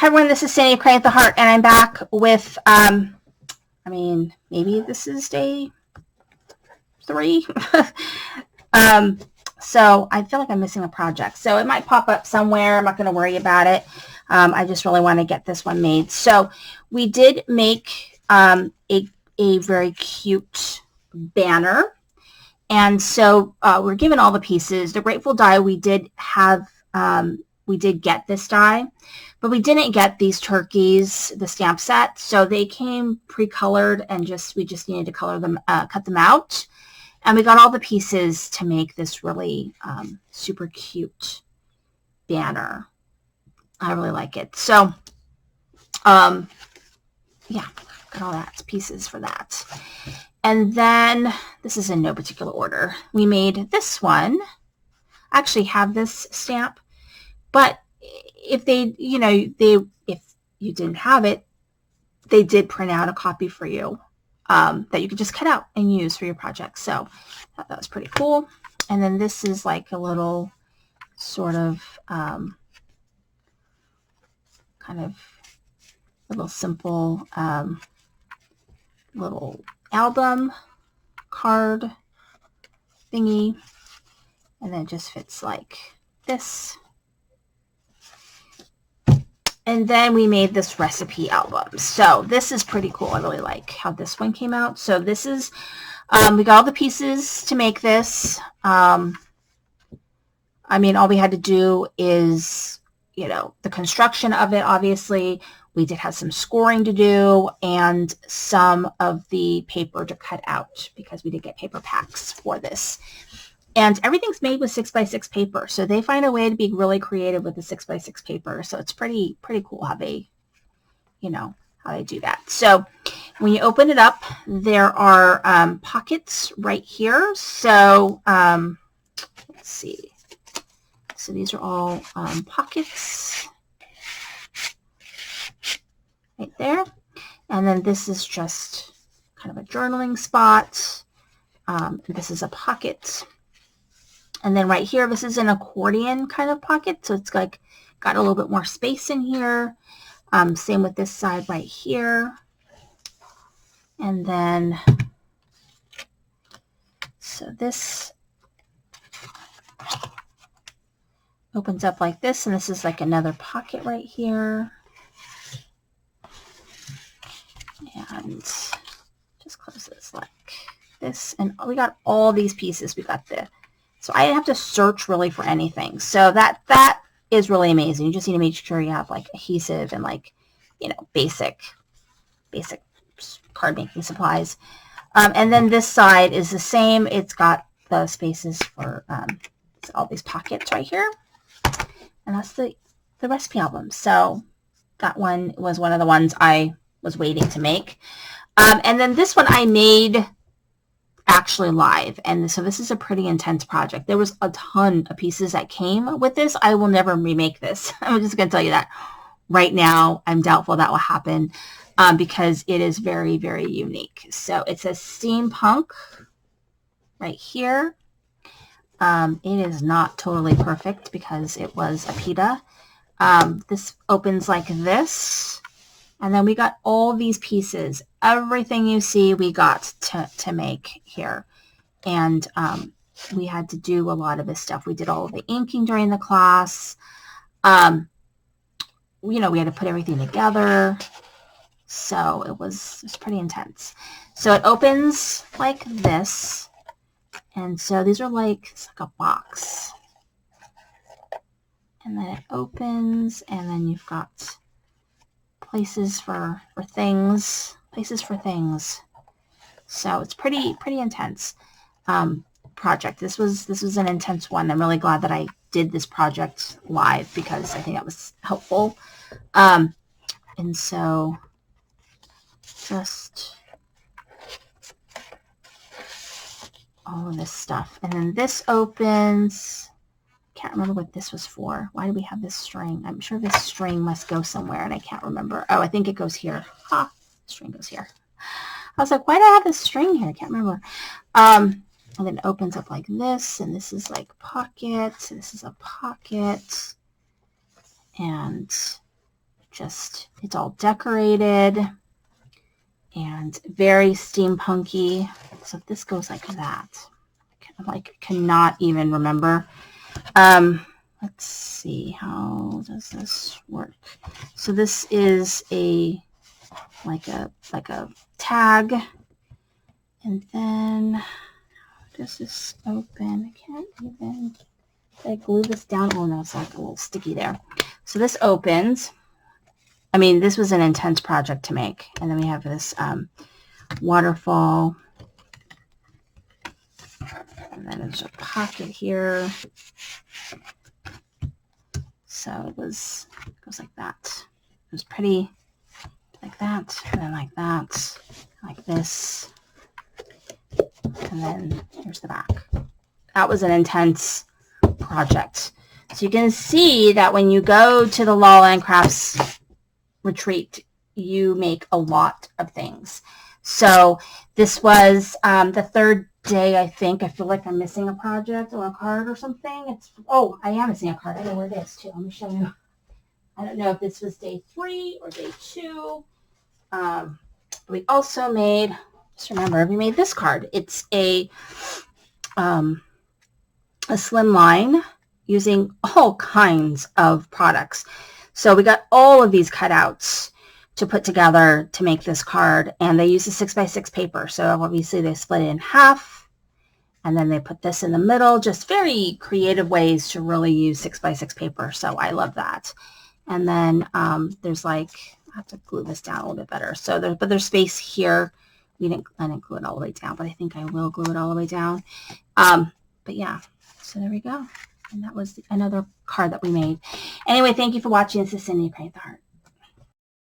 Hi everyone, this is Sandy of Crying at the Heart, and I'm back with, maybe this is day 3. So I feel like I'm missing a project. So it might pop up somewhere. I'm not going to worry about it. I just really want to get this one made. So we did make a very cute banner. And so we're given all the pieces. The Grateful die, we did have, we did get this die, but we didn't get these turkeys, the stamp set. So they came pre-colored and we just needed to color them, cut them out. And we got all the pieces to make this really super cute banner. I really like it. So, yeah, got all that pieces for that. And then, this is in no particular order. We made this one. I actually have this stamp, but if they, if you didn't have it, they did print out a copy for you that you could just cut out and use for your project. So I thought that was pretty cool. And then this is like a little sort of kind of little simple little album card thingy, and then it just fits like this. And then we made this recipe album. So this is pretty cool. I really like how this one came out. So this is, we got all the pieces to make this. All we had to do is, the construction of it, obviously. We did have some scoring to do and some of the paper to cut out because we did get paper packs for this. And everything's made with 6x6 paper. So they find a way to be really creative with the 6x6 paper. So it's pretty cool how they, how they do that. So when you open it up, there are pockets right here. So let's see. So these are all pockets right there. And then this is just kind of a journaling spot. This is a pocket. And then right here, this is an accordion kind of pocket. So it's like got a little bit more space in here. Same with this side right here. And then, so this opens up like this. And this is like another pocket right here. And just close this like this. And we got all these pieces. We got so I didn't have to search really for anything. So that is really amazing. You just need to make sure you have like adhesive and like, basic card making supplies. And then this side is the same. It's got the spaces for all these pockets right here. And that's the recipe album. So that one was one of the ones I was waiting to make. And then this one I made actually live, and so this is a pretty intense project. There was a ton of pieces that came with this. I will never remake this. I'm just going to tell you that right now. I'm doubtful that will happen because it is very, very unique. So it says steampunk right here. It is not totally perfect because it was a pita. This opens like this. And then we got all these pieces. Everything you see, we got to make here. And we had to do a lot of this stuff. We did all of the inking during the class. We had to put everything together. So it was pretty intense. So it opens like this. And so these are it's like a box. And then it opens, and then you've got places for things. So it's pretty intense project. This was an intense one. I'm really glad that I did this project live because I think that was helpful. And so just all of this stuff. And then this opens. Can't remember what this was for. Why do we have this string? I'm sure this string must go somewhere and I can't remember. Oh, I think it goes here. The string goes here. I was like, why do I have this string here? I can't remember. And then it opens up like this, and this is like pocket. This is a pocket. And just, it's all decorated and very steampunky. So this goes like that. I cannot even remember. Let's see, how does this work? So this is like a tag, and then how does this open? I can't even. I glue this down. Oh no, it's like a little sticky there. So this opens. I mean, this was an intense project to make, and then we have this waterfall. And then there's a pocket here. So it goes like that. It was pretty like that, and then like that, like this. And then here's the back. That was an intense project. So you can see that when you go to the La La Crafts retreat, you make a lot of things. So this was the third day, I think. I feel like I'm missing a project or a card or something. Oh, I am missing a card. I know where it is too. Let me show you. I don't know if this was day 3 or day 2. We also made, just remember, we made this card. It's a slim line using all kinds of products. So we got all of these cutouts to put together to make this card, and they use a 6x6 paper. So obviously they split it in half, and then they put this in the middle. Just very creative ways to really use 6x6 paper. So I love that. And then there's like, I have to glue this down a little bit better. So there's space here. I didn't glue it all the way down, but I think I will glue it all the way down. But yeah, so there we go. And that was another card that we made. Anyway, thank you for watching. This is Cindy, Create the Heart.